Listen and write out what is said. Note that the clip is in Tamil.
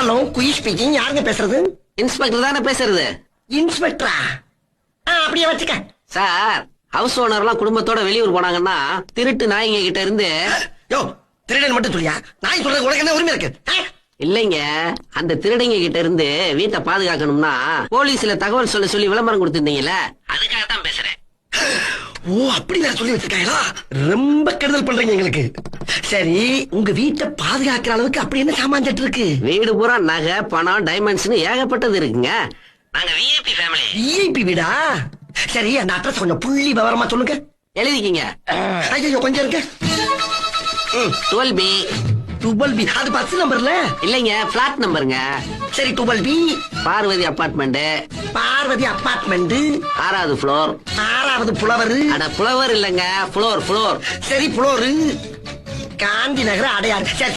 Hello, quiz speaking. யாருங்க பேசுறது? இன்ஸ்பெக்டர் தானே பேசுறது. இன்ஸ்பெக்டரா? அப்படியே வச்சுக்க. சார், ஹவுஸ் ஓனர்லாம் குடும்பத்தோட வெளியூர் போனாங்கன்னா திருட்டு நாய்ங்க கிட்ட இருந்து. யோ, திருடன் மட்டும் சொல்லியா? நாய் சொல்றது உனக்கு என்ன உரிமை இருக்கு? இல்லைங்க, அந்த திருடங்க கிட்ட இருந்து வீட்டை பாதுகாக்கணும்னா போலீஸ்ல தகவல் சொல்லி விளம்பரம் கொடுத்திருந்தீங்கல்ல, அதுக்காக தான் பேசுறேன். ஓ, அப்படி வேற சொல்லி வச்சிருக்காங்களா? ரொம்ப கெடுதல் பண்றீங்க எங்களுக்கு. சரி, உங்க வீட்டை பாதுகாக்கிற அளவுக்கு அப்படி என்ன சாமான் செட்டு இருக்கு? வீடு பூரா நகை, பணம், டைமண்ட்ஸ்னு ஏகப்பட்டது இருக்குங்க. நாங்க விஐபி ஃபேமிலி. விஐபி வீடா? சரி, அந்த அட்ரஸ் கொஞ்சம் புள்ளி விவரமா சொல்லுங்க. எழுதிக்கிங்க. ஐயோ, கொஞ்சம் இருக்கு. 12B. 12B, அது பஸ் நம்பர்ல இல்லைங்க, பிளாட் நம்பருங்க. சரி, 12B. Parvathi apartment, Parvathi apartment, 6வது ஃப்ளோர். 6வது புலவர். அட, புலவர் இல்லங்க, ஃப்ளோர். சரி, புலோரு, காந்தி நகர், அடையாறு. சரி.